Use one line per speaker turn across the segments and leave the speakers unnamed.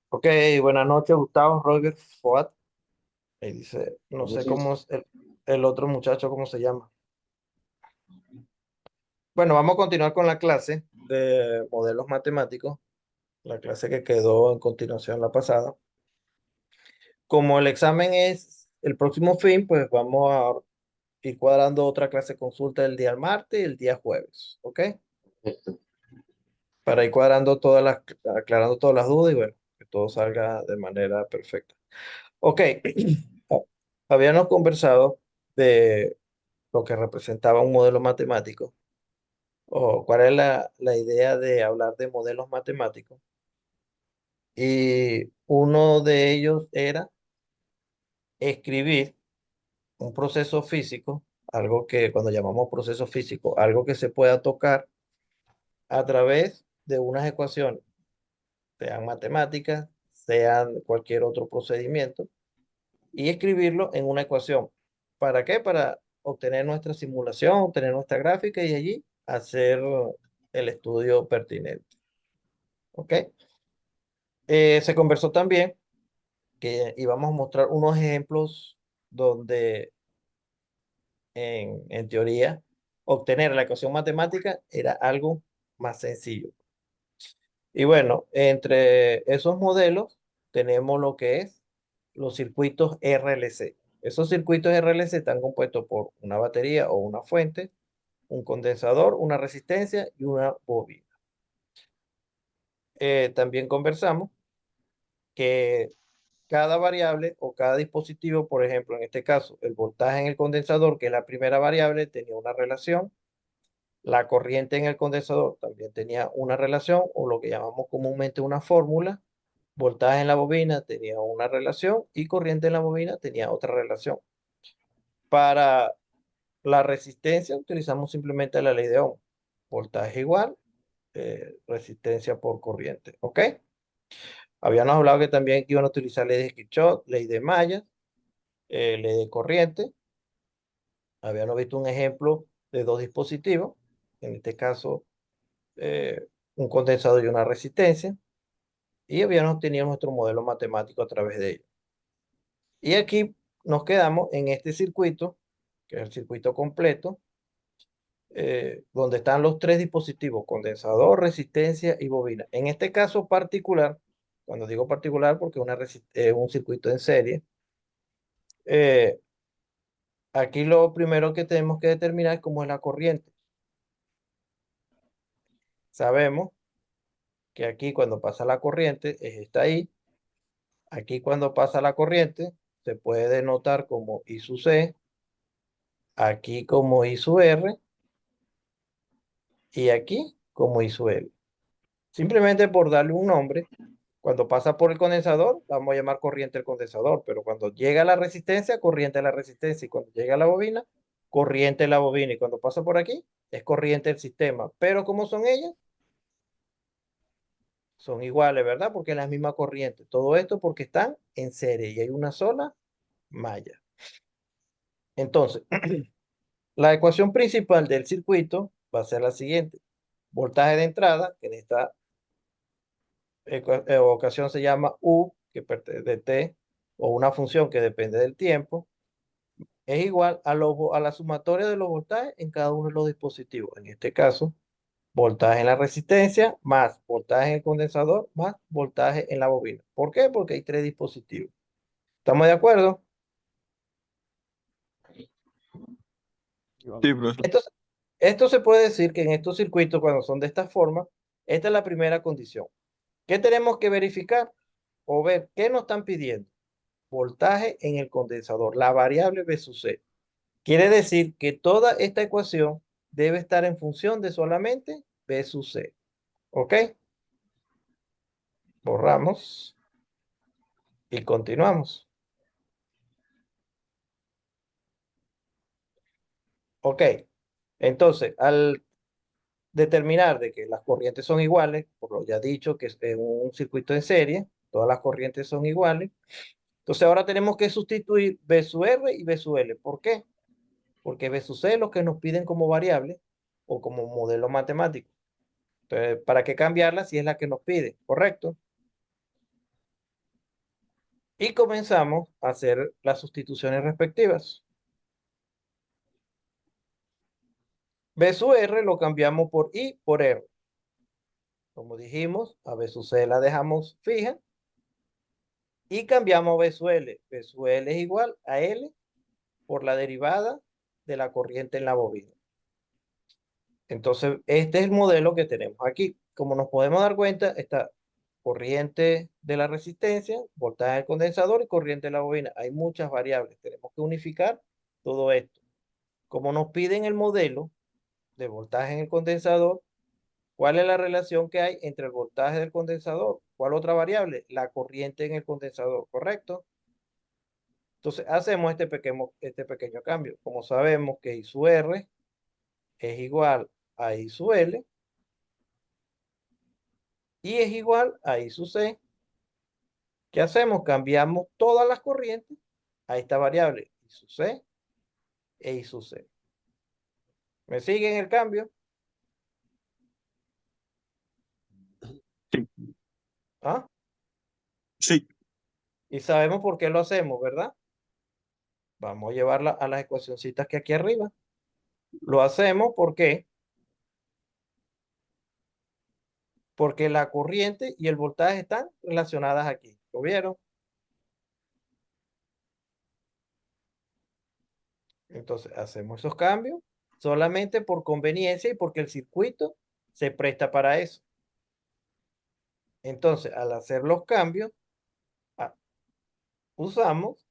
Ok, buenas noches, Gustavo, Roger, Fuad. Ahí dice, no sé
Entonces,
cómo es el otro muchacho, cómo se llama. Bueno, vamos a continuar con la clase de modelos matemáticos, la clase que quedó en continuación la pasada. Como el examen es el próximo fin, pues vamos a ir cuadrando otra clase consulta el día martes y el día jueves, ¿ok?
perfecto.
Para ir cuadrando aclarando todas las dudas y bueno, que todo salga de manera perfecta. Ok, habíamos conversado de lo que representaba un modelo matemático, o cuál es la idea de hablar de modelos matemáticos. Y uno de ellos era escribir un proceso físico, algo que cuando llamamos proceso físico, algo que se pueda tocar a través de unas ecuaciones, sean matemáticas, sean cualquier otro procedimiento, y escribirlo en una ecuación. ¿Para qué? Para obtener nuestra simulación, obtener nuestra gráfica y allí hacer el estudio pertinente. ¿Ok? Se conversó también que íbamos a mostrar unos ejemplos donde en teoría obtener la ecuación matemática era algo más sencillo. Y bueno, entre esos modelos tenemos lo que es los circuitos RLC. Esos circuitos RLC están compuestos por una batería o una fuente, un condensador, una resistencia y una bobina. También conversamos que cada variable o cada dispositivo, por ejemplo, en este caso, el voltaje en el condensador, que es la primera variable, tenía una relación. La corriente en el condensador también tenía una relación o lo que llamamos comúnmente una fórmula. Voltaje en la bobina tenía una relación y corriente en la bobina tenía otra relación. Para la resistencia utilizamos simplemente la ley de Ohm. Voltaje igual, resistencia por corriente. ¿Ok? Habíamos hablado que también iban a utilizar ley de Kirchhoff, ley de Maya, ley de corriente. Habíamos visto un ejemplo de dos dispositivos, en este caso un condensador y una resistencia, y habíamos obtenido nuestro modelo matemático a través de ello. Y aquí nos quedamos en este circuito, que es el circuito completo, donde están los tres dispositivos, condensador, resistencia y bobina. En este caso particular, cuando digo particular porque es un circuito en serie, eh, aquí lo primero que tenemos que determinar es cómo es la corriente. Sabemos que aquí cuando pasa la corriente es esta I. Aquí cuando pasa la corriente se puede denotar como I sub C, aquí como I sub R y aquí como I sub L. Simplemente por darle un nombre, cuando pasa por el condensador, la vamos a llamar corriente del condensador, pero cuando llega a la resistencia, corriente de la resistencia, y cuando llega a la bobina, corriente de la bobina, y cuando pasa por aquí, es corriente del sistema. Pero ¿cómo son ellas? Son iguales, ¿verdad? Porque es la misma corriente. Todo esto porque están en serie y hay una sola malla. Entonces, la ecuación principal del circuito va a ser la siguiente. Voltaje de entrada, que en esta ocasión se llama U, que pertenece de T, o una función que depende del tiempo, es igual a la sumatoria de los voltajes en cada uno de los dispositivos. En este caso, voltaje en la resistencia más voltaje en el condensador más voltaje en la bobina. ¿Por qué? Porque hay tres dispositivos. ¿Estamos de acuerdo?
Sí, profesor.
Entonces, esto se puede decir que en estos circuitos, cuando son de esta forma, esta es la primera condición. ¿Qué tenemos que verificar o ver? ¿Qué nos están pidiendo? Voltaje en el condensador, la variable B sub C. Quiere decir que toda esta ecuación debe estar en función de solamente B sub C. ¿Ok? Borramos y continuamos. ¿Ok? Entonces, al determinar de que las corrientes son iguales, por lo ya dicho que es un circuito en serie, todas las corrientes son iguales. Entonces ahora tenemos que sustituir B sub R y B sub L. ¿Por qué? Porque B sub C es lo que nos piden como variable o como modelo matemático. Entonces, ¿para qué cambiarla si es la que nos pide? ¿Correcto? Y comenzamos a hacer las sustituciones respectivas. B sub R lo cambiamos por I por R. Como dijimos, a B sub C la dejamos fija y cambiamos B sub L. B sub L es igual a L por la derivada de la corriente en la bobina. Entonces, este es el modelo que tenemos aquí. Como nos podemos dar cuenta, está corriente de la resistencia, voltaje del condensador y corriente de la bobina. Hay muchas variables. Tenemos que unificar todo esto. Como nos piden el modelo de voltaje en el condensador, ¿cuál es la relación que hay entre el voltaje del condensador? ¿Cuál otra variable? La corriente en el condensador, ¿correcto? Entonces, hacemos este pequeño cambio. Como sabemos que I sub R es igual a I sub L, y es igual a I sub C. ¿Qué hacemos? Cambiamos todas las corrientes a esta variable, I sub C e I sub C. ¿Me siguen el cambio?
Sí,
¿Ah?
sí,
Y sabemos por qué lo hacemos, ¿verdad? Vamos a llevarla a las ecuacioncitas que aquí arriba. Lo hacemos porque la corriente y el voltaje están relacionadas aquí. ¿Lo vieron? Entonces hacemos esos cambios solamente por conveniencia y porque el circuito se presta para eso. Entonces, al hacer los cambios, ah, usamos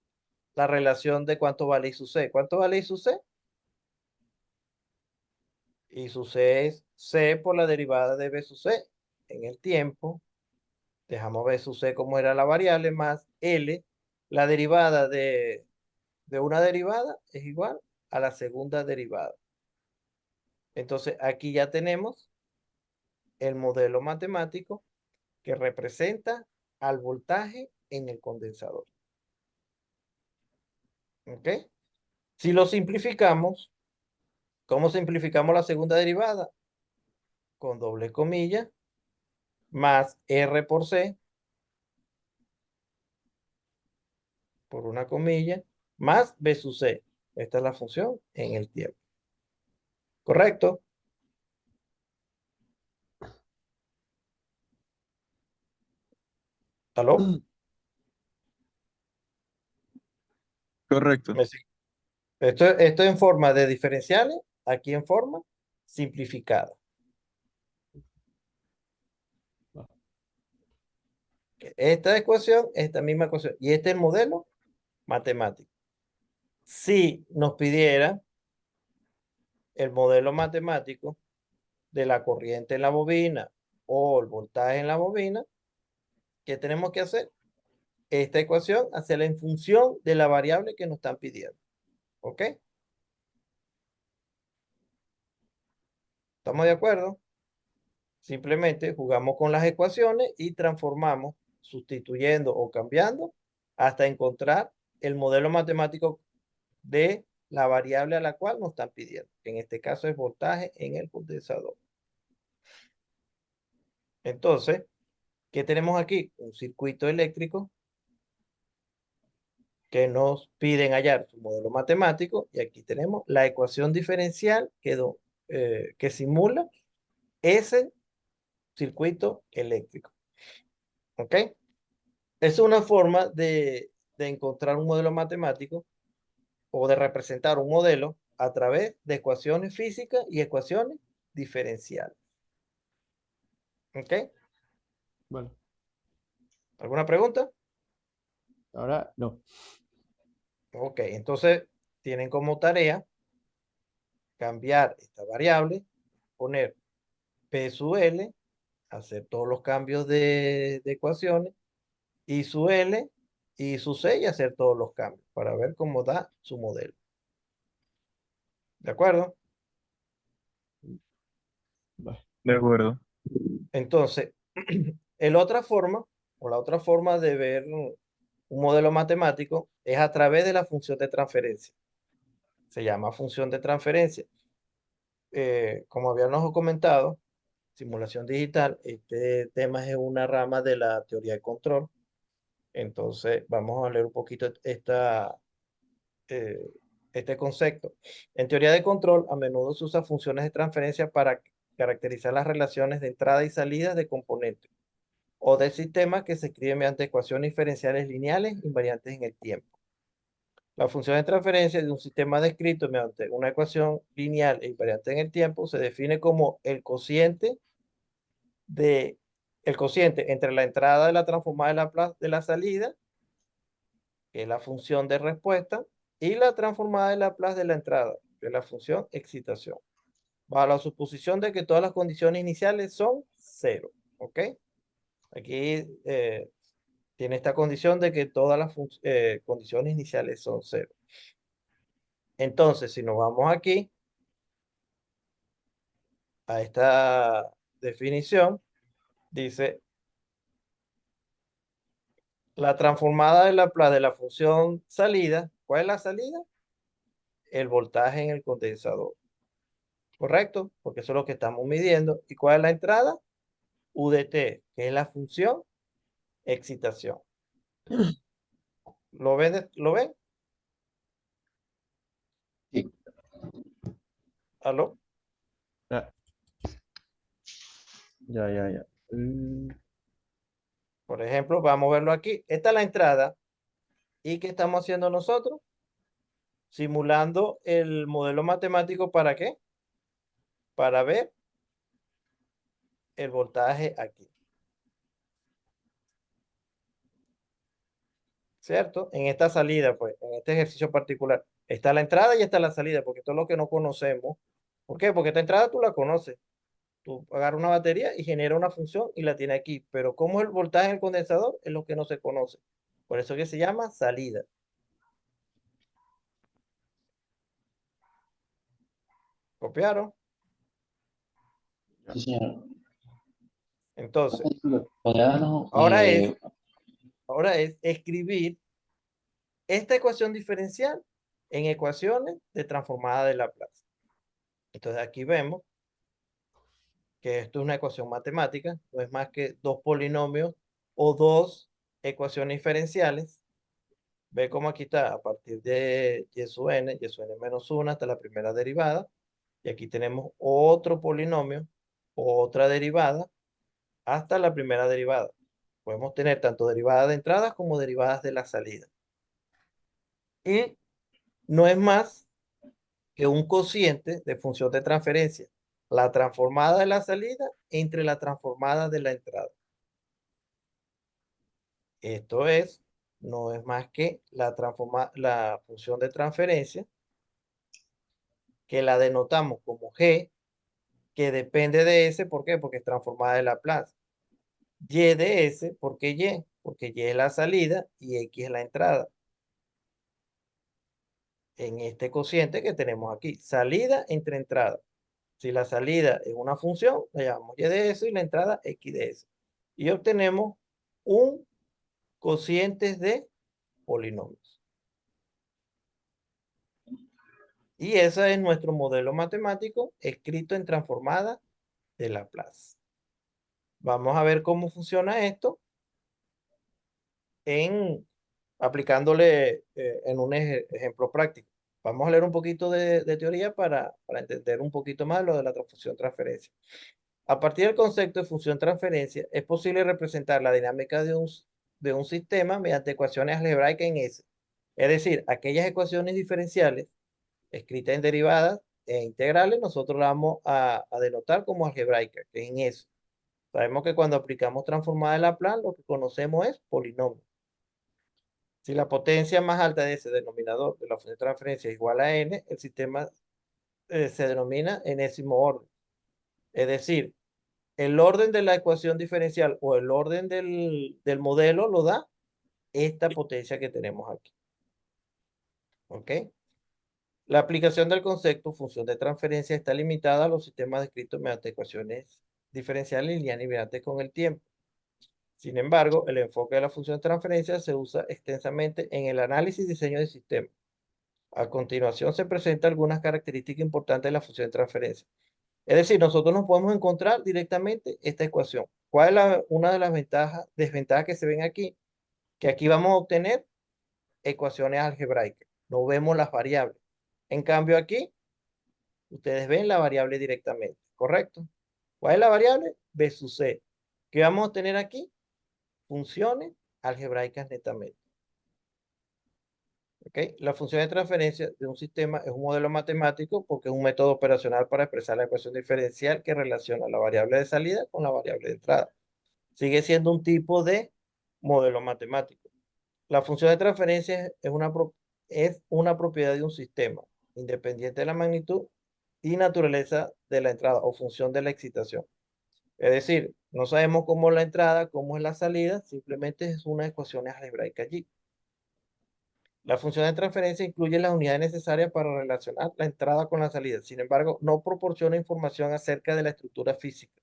la relación de cuánto vale I sub C. ¿Cuánto vale I sub C? I sub C es C por la derivada de B sub C. En el tiempo, dejamos B sub C como era la variable, más L. La derivada de una derivada es igual a la segunda derivada. Entonces, aquí ya tenemos el modelo matemático que representa al voltaje en el condensador. ¿Ok? Si lo simplificamos, ¿cómo simplificamos la segunda derivada? Con doble comilla, más R por C, por una comilla, más B sub C. Esta es la función en el tiempo. ¿Correcto? ¿Aló?
correcto.
¿Me sigue? Esto en forma de diferenciales, aquí en forma simplificada. Esta ecuación, esta misma ecuación, y este es el modelo matemático. Si nos pidiera el modelo matemático de la corriente en la bobina o el voltaje en la bobina, ¿qué tenemos que hacer? Esta ecuación, hacerla en función de la variable que nos están pidiendo. ¿Ok? ¿Estamos de acuerdo? Simplemente jugamos con las ecuaciones y transformamos, sustituyendo o cambiando, hasta encontrar el modelo matemático de la variable a la cual nos están pidiendo. En este caso es voltaje en el condensador. Entonces, ¿qué tenemos aquí? Un circuito eléctrico que nos piden hallar su modelo matemático, y aquí tenemos la ecuación diferencial que simula ese circuito eléctrico. ¿Ok? Es una forma de encontrar un modelo matemático o de representar un modelo a través de ecuaciones físicas y ecuaciones diferenciales. ¿Ok?
Bueno,
¿Alguna pregunta?
ahora no.
Ok, entonces tienen como tarea cambiar esta variable, poner P sub L, hacer todos los cambios de ecuaciones, I sub L, y su C, y hacer todos los cambios para ver cómo da su modelo. ¿De acuerdo?
Bueno,
De acuerdo.
Entonces, la otra forma de ver un modelo matemático es a través de la función de transferencia. Se llama función de transferencia. Como habíamos comentado, simulación digital, este tema es una rama de la teoría de control. Entonces, vamos a leer un poquito eh, este concepto. En teoría de control, a menudo se usan funciones de transferencia para caracterizar las relaciones de entrada y salida de componentes o de sistemas que se escriben mediante ecuaciones diferenciales lineales invariantes en el tiempo. La función de transferencia de un sistema descrito mediante una ecuación lineal e invariante en el tiempo se define como de, el cociente entre la entrada de la transformada de Laplace de la salida, que es la función de respuesta, y la transformada de Laplace de la entrada, que es la función excitación, bajo la suposición de que todas las condiciones iniciales son cero. ¿Ok? Aquí tiene esta condición de que todas las condiciones iniciales son cero. Entonces, si nos vamos aquí a esta definición, dice la transformada de Laplace de la función salida. ¿Cuál es la salida? El voltaje en el condensador. ¿Correcto? Porque eso es lo que estamos midiendo. ¿Y cuál es la entrada? UDT, que es la función excitación. ¿Lo ven? ¿Lo ven?
Sí.
¿Aló?
Ya, ya.
Por ejemplo, vamos a verlo aquí. Esta es la entrada. ¿Y qué estamos haciendo nosotros? Simulando el modelo matemático, ¿para qué? Para ver el voltaje aquí. ¿Cierto? En esta salida, pues, en este ejercicio particular, está la entrada y está la salida, porque esto es lo que no conocemos. ¿Por qué? Porque esta entrada tú la conoces. Tú agarras una batería y genera una función y la tiene aquí. Pero cómo es el voltaje en el condensador es lo que no se conoce. Por eso que se llama salida. ¿Copiaron?
Sí, señor.
Entonces,
¿Podría darnos,
ahora es, ahora es escribir esta ecuación diferencial en ecuaciones de transformada de Laplace. Entonces aquí vemos que esto es una ecuación matemática, no es más que dos polinomios o dos ecuaciones diferenciales. Ve cómo aquí está, a partir de y sub n menos 1 hasta la primera derivada. Y aquí tenemos otro polinomio, otra derivada, hasta la primera derivada. Podemos tener tanto derivadas de entradas como derivadas de la salida. Y no es más que un cociente de función de transferencia, la transformada de la salida entre la transformada de la entrada. Esto es, no es más que la función de transferencia, que la denotamos como G, que depende de S. ¿Por qué? Porque es transformada de Laplace. Y de S, ¿por qué Y? Porque Y es la salida y X es la entrada. En este cociente que tenemos aquí, salida entre entrada. Si la salida es una función, la llamamos Y de S y la entrada X de S. Y obtenemos un cociente de polinomios. Y ese es nuestro modelo matemático escrito en transformada de Laplace. Vamos a ver cómo funciona esto aplicándole en un ejemplo práctico. Vamos a leer un poquito de teoría para entender un poquito más lo de la función transferencia. A partir del concepto de función transferencia, es posible representar la dinámica de un sistema mediante ecuaciones algebraicas en S. Es decir, aquellas ecuaciones diferenciales escritas en derivadas e integrales, nosotros las vamos a denotar como algebraica, que es en S. Sabemos que cuando aplicamos transformada de Laplace, lo que conocemos es polinomio. Si la potencia más alta de ese denominador de la función de transferencia es igual a n, el sistema se denomina enésimo orden. Es decir, el orden de la ecuación diferencial o el orden del modelo lo da esta potencia que tenemos aquí. ¿Ok? La aplicación del concepto función de transferencia está limitada a los sistemas descritos mediante ecuaciones diferenciales lineales invariantes con el tiempo. Sin embargo, el enfoque de la función de transferencia se usa extensamente en el análisis y diseño de sistemas. A continuación se presentan algunas características importantes de la función de transferencia. Es decir, nosotros nos podemos encontrar directamente esta ecuación. ¿Cuál es una de las desventajas que se ven aquí? que aquí vamos a obtener ecuaciones algebraicas. No vemos las variables. En cambio aquí, ustedes ven la variable directamente, ¿correcto? ¿Cuál es la variable? B sub C. ¿Qué vamos a tener aquí? Funciones algebraicas netamente. ¿Ok? La función de transferencia de un sistema es un modelo matemático porque es un método operacional para expresar la ecuación diferencial que relaciona la variable de salida con la variable de entrada. Sigue siendo un tipo de modelo matemático. La función de transferencia es una propiedad de un sistema, independiente de la magnitud y naturaleza de la entrada o función de la excitación. Es decir, no sabemos cómo es la entrada, cómo es la salida, simplemente es una ecuación algebraica allí. La función de transferencia incluye las unidades necesarias para relacionar la entrada con la salida. Sin embargo, no proporciona información acerca de la estructura física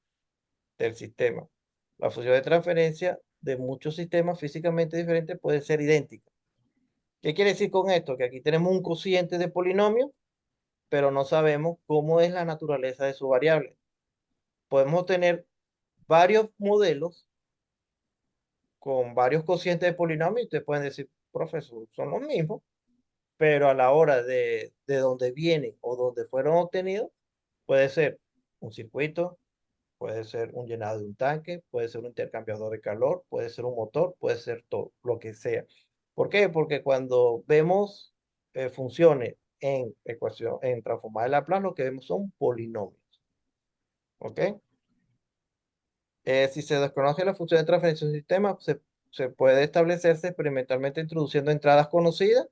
del sistema. La función de transferencia de muchos sistemas físicamente diferentes puede ser idéntica. ¿Qué quiere decir con esto? Que aquí tenemos un cociente de polinomio, pero no sabemos cómo es la naturaleza de su variable. Podemos tener varios modelos con varios cocientes de polinomio y ustedes pueden decir, profesor, son los mismos, pero a la hora de dónde vienen o dónde fueron obtenidos, puede ser un circuito, puede ser un llenado de un tanque, puede ser un intercambiador de calor, puede ser un motor, puede ser todo, lo que sea. ¿Por qué? Porque cuando vemos funciones en ecuación, en transformada de Laplace, lo que vemos son polinomios. ¿Ok? Si se desconoce la función de transferencia de un sistema, se puede establecerse experimentalmente introduciendo entradas conocidas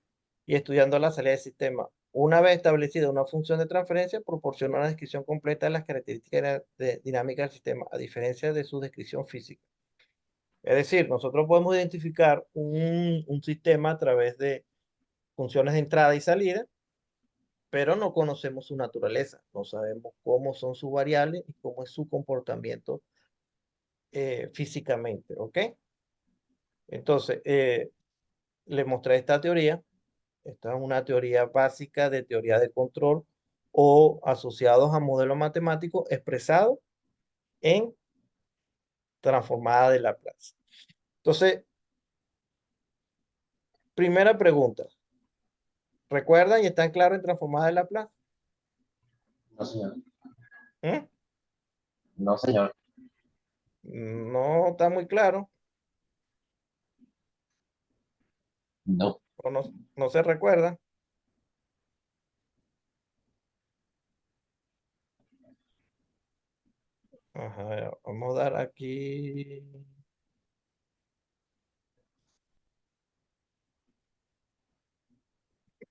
y estudiando la salida del sistema. Una vez establecida una función de transferencia, proporciona una descripción completa de las características dinámicas del sistema, a diferencia de su descripción física. Es decir, nosotros podemos identificar un sistema a través de funciones de entrada y salida, pero no conocemos su naturaleza, no sabemos cómo son sus variables y cómo es su comportamiento físicamente, ¿ok? Entonces, les mostré esta teoría. Esta es una teoría básica de teoría de control o asociados a modelos matemáticos expresados en transformada de Laplace. Entonces, primera pregunta. ¿Recuerdan y están claros en transformada de Laplace?
No, señor.
¿Mm?
No, señor.
No está muy claro
No.
o no se recuerda. Ajá, vamos a dar aquí.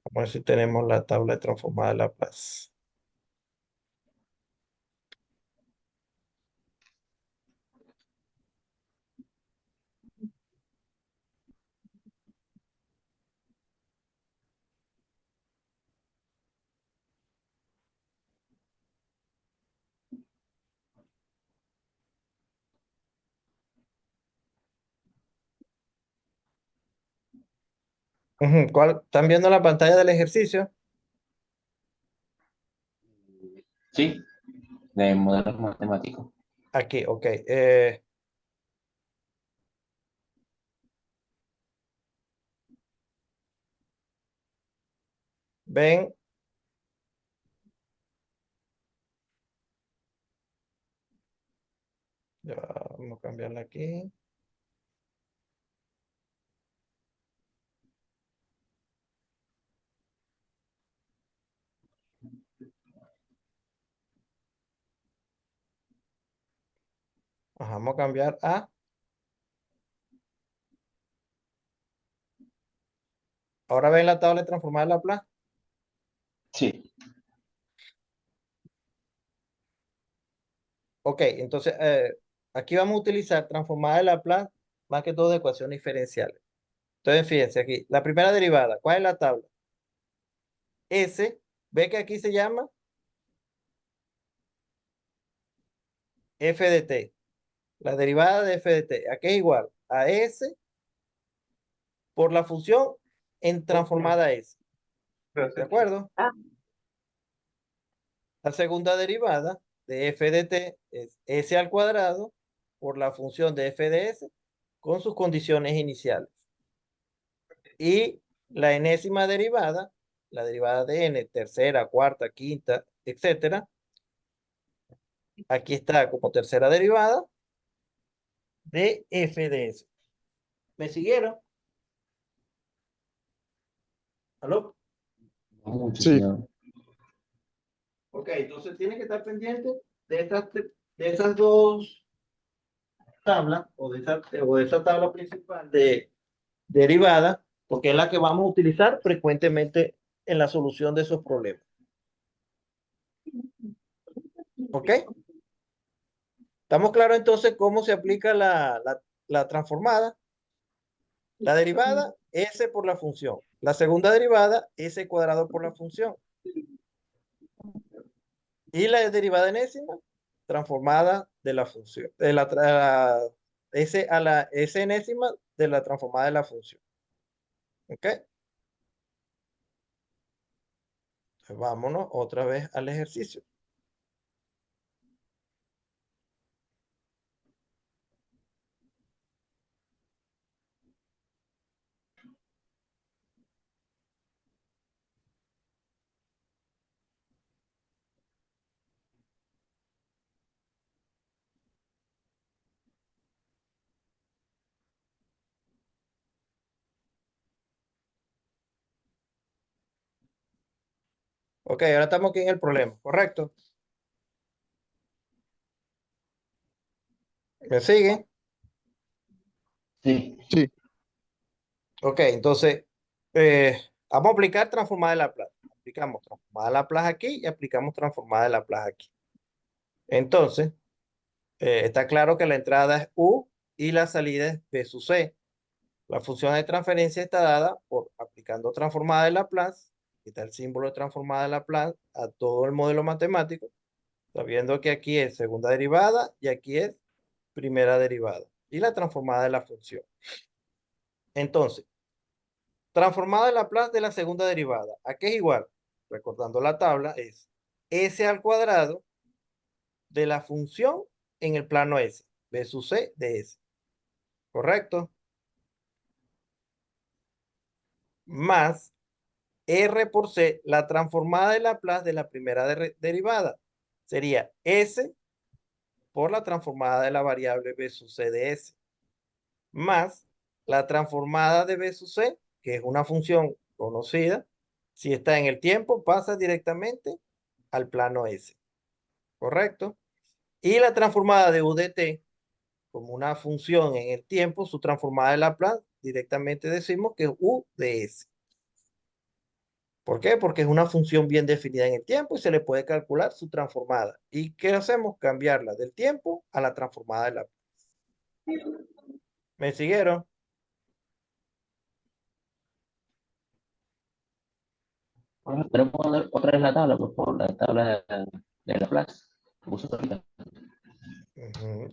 Vamos a ver si tenemos la tabla de transformada de Laplace. Ujú, ¿están viendo la pantalla del ejercicio?
Sí, de modelos matemáticos.
Aquí, ok. Ven, ya, vamos a cambiarla aquí. Ajá, vamos a cambiar a. Ahora ven la tabla de transformada de Laplace.
Sí.
Ok, entonces aquí vamos a utilizar transformada de Laplace más que todo de ecuaciones diferenciales. Entonces, fíjense aquí, la primera derivada, ¿cuál es la tabla? S, ve que aquí se llama f de t. La derivada de f de t, aquí es igual a S por la función en transformada S. ¿De acuerdo? La segunda derivada de f de t es s al cuadrado por la función de f de s con sus condiciones iniciales. Y la enésima derivada, la derivada de n, tercera, cuarta, quinta, etcétera, aquí está como tercera derivada de f de s. ¿Me siguieron? ¿Aló?
No mucho,
Sí.
señor.
Ok, entonces tiene que estar pendiente de esas dos tablas o de esa tabla principal de derivada, porque es la que vamos a utilizar frecuentemente en la solución de esos problemas. ¿Ok? ¿Estamos claros entonces cómo se aplica la transformada? La derivada, s por la función. La segunda derivada, s cuadrado por la función. Y la derivada enésima, transformada de la función. S a la s enésima de la transformada de la función. ¿Ok? Entonces, vámonos otra vez al ejercicio. Ok, ahora estamos aquí en el problema, ¿correcto? ¿Me sigue?
Sí,
Sí.
Ok, entonces, vamos a aplicar transformada de Laplace. Aplicamos transformada de Laplace aquí y aplicamos transformada de Laplace aquí. Entonces, está claro que la entrada es U y la salida es B sub C. La función de transferencia está dada por aplicando transformada de Laplace, que está el símbolo de transformada de Laplace a todo el modelo matemático, sabiendo que aquí es segunda derivada y aquí es primera derivada. Y la transformada de la función. Entonces, transformada de Laplace de la segunda derivada. ¿A qué es igual? Recordando la tabla, es s al cuadrado de la función en el plano s, b sub c de s. ¿Correcto? Más r por c, la transformada de Laplace de la primera derivada. Sería s por la transformada de la variable b sub c de s. Más la transformada de b sub c, que es una función conocida. Si está en el tiempo, pasa directamente al plano S. ¿Correcto? Y la transformada de u de t, como una función en el tiempo, su transformada de Laplace, directamente decimos que es u de s. ¿Por qué? Porque es una función bien definida en el tiempo y se le puede calcular su transformada. ¿Y qué hacemos? Cambiarla del tiempo a la transformada de Laplace. ¿Me siguieron?
bueno, pero poner otra vez la tabla, por favor, la tabla de Laplace. Puso ahorita.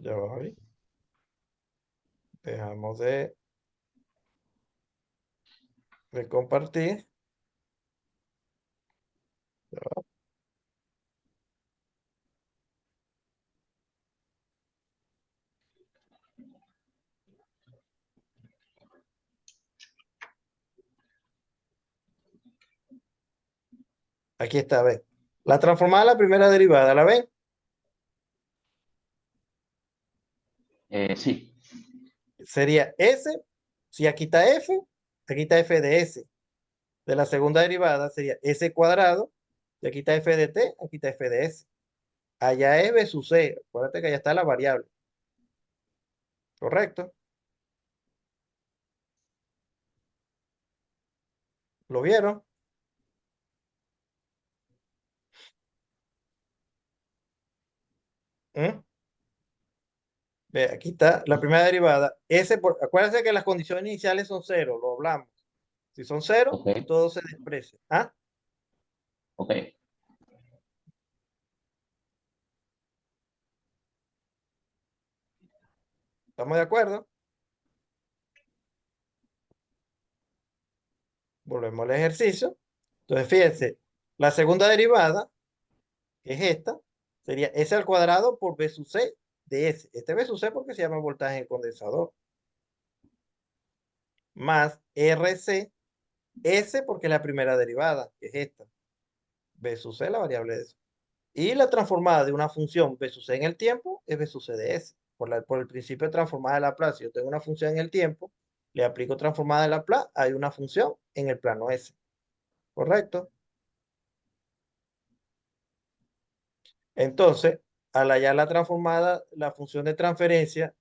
Ya voy. Dejamos de compartir. Aquí está, ¿ven? La transformada de la primera derivada, ¿la ven?
Sí,
Sería S, si aquí está f de S. De la segunda derivada sería S cuadrado, y aquí está f de t, aquí está f de S. Allá es B sub C, acuérdate que allá está la variable, ¿correcto? ¿Lo vieron? ¿Mm? Ve, aquí está la primera derivada. Acuérdense que las condiciones iniciales son cero, lo hablamos. Si son cero,
ok,
todo se desprecia. ¿Ah?
ok.
¿Estamos de acuerdo? Volvemos al ejercicio. Entonces, fíjense, la segunda derivada, que es esta, sería S al cuadrado por B sub C de S. Este B sub C porque se llama voltaje en el condensador. más RC, S porque es la primera derivada, que es esta. B sub C, la variable de S. Y la transformada de una función B sub C en el tiempo es B sub C de S. Por el principio de transformada de Laplace, si yo tengo una función en el tiempo, le aplico transformada de Laplace, hay una función en el plano S. ¿Correcto? Entonces, al hallar la transformada, la función de transferencia,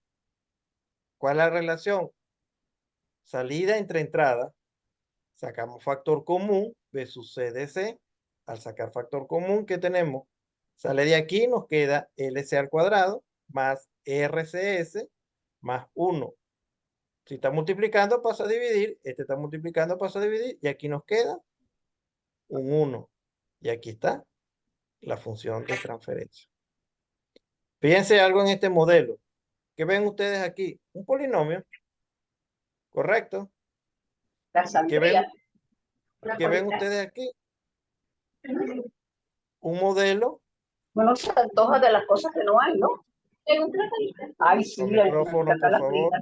¿cuál es la relación? Salida entre entrada, sacamos factor común, B sub C de C. Al sacar factor común, ¿qué tenemos? Sale de aquí, nos queda LC al cuadrado más RCS más 1. Si está multiplicando, pasa a dividir. Este está multiplicando, pasa a dividir. Y aquí nos queda un 1. Y aquí está la función de transferencia. Fíjense algo en este modelo. ¿Qué ven ustedes aquí? Un polinomio. ¿Correcto?
La
¿Qué
saldría.
ven ustedes aquí? Un modelo.
Uno se antoja de las cosas que no hay, ¿no? Ay, sí,
Con
me
micrófono,
encanta
por
la
favor.
frita.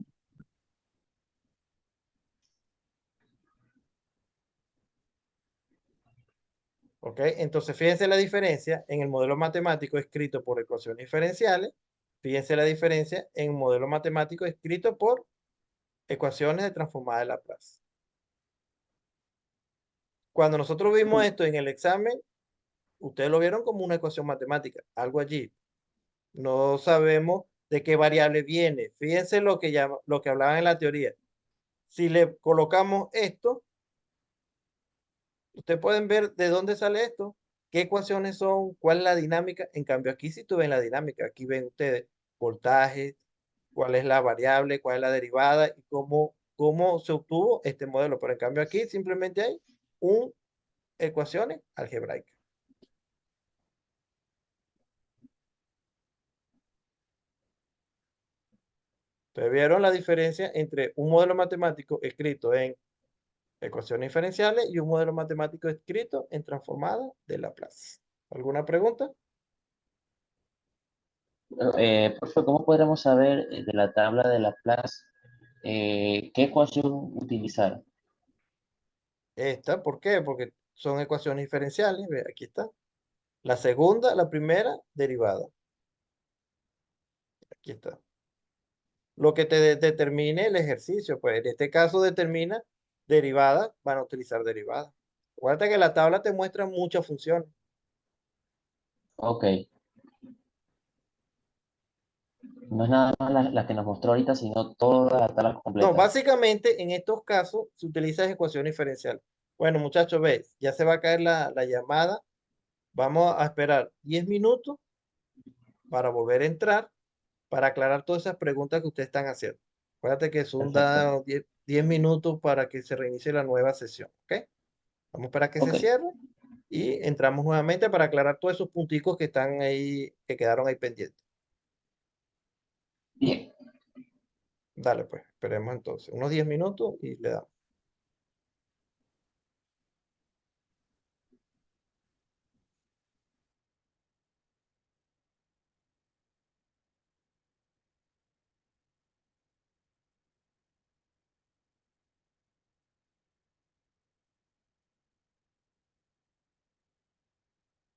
¿Ok? Entonces, fíjense la diferencia en el modelo matemático escrito por ecuaciones diferenciales. Fíjense la diferencia en el modelo matemático escrito por ecuaciones de transformada de Laplace. Cuando nosotros vimos esto en el examen, ustedes lo vieron como una ecuación matemática, algo allí. No sabemos de qué variable viene. Fíjense lo que hablaban en la teoría. Si le colocamos esto, ustedes pueden ver de dónde sale esto, qué ecuaciones son, cuál es la dinámica. En cambio, aquí sí tú ven la dinámica. Aquí ven ustedes voltaje, cuál es la variable, cuál es la derivada y cómo se obtuvo este modelo. Pero en cambio aquí simplemente hay ecuaciones algebraicas. Ustedes vieron la diferencia entre un modelo matemático escrito en ecuaciones diferenciales y un modelo matemático escrito en transformada de Laplace. ¿Alguna pregunta?
Profe, ¿cómo podremos saber de la tabla de Laplace qué ecuación utilizar?
Esta, ¿por qué? Porque son ecuaciones diferenciales. Ve, aquí está. La segunda, la primera, derivada. Aquí está. Lo que te determine el ejercicio, pues en este caso determina derivada, van a utilizar derivada. Acuérdate que la tabla te muestra muchas funciones.
Ok. No es nada más la que nos mostró ahorita, sino toda la tabla
No,
completa.
básicamente en estos casos se utiliza ecuación diferencial. Bueno, muchachos, ves, ya se va a caer la llamada. Vamos a esperar 10 minutos para volver a entrar, para aclarar todas esas preguntas que ustedes están haciendo. Acuérdate que son
Perfecto.
10 minutos para que se reinicie la nueva sesión, ¿ok? Vamos para que se
Ok.
cierre y entramos nuevamente para aclarar todos esos punticos que están ahí, que quedaron ahí pendientes.
Bien.
Dale, pues, esperemos entonces unos 10 minutos y le damos.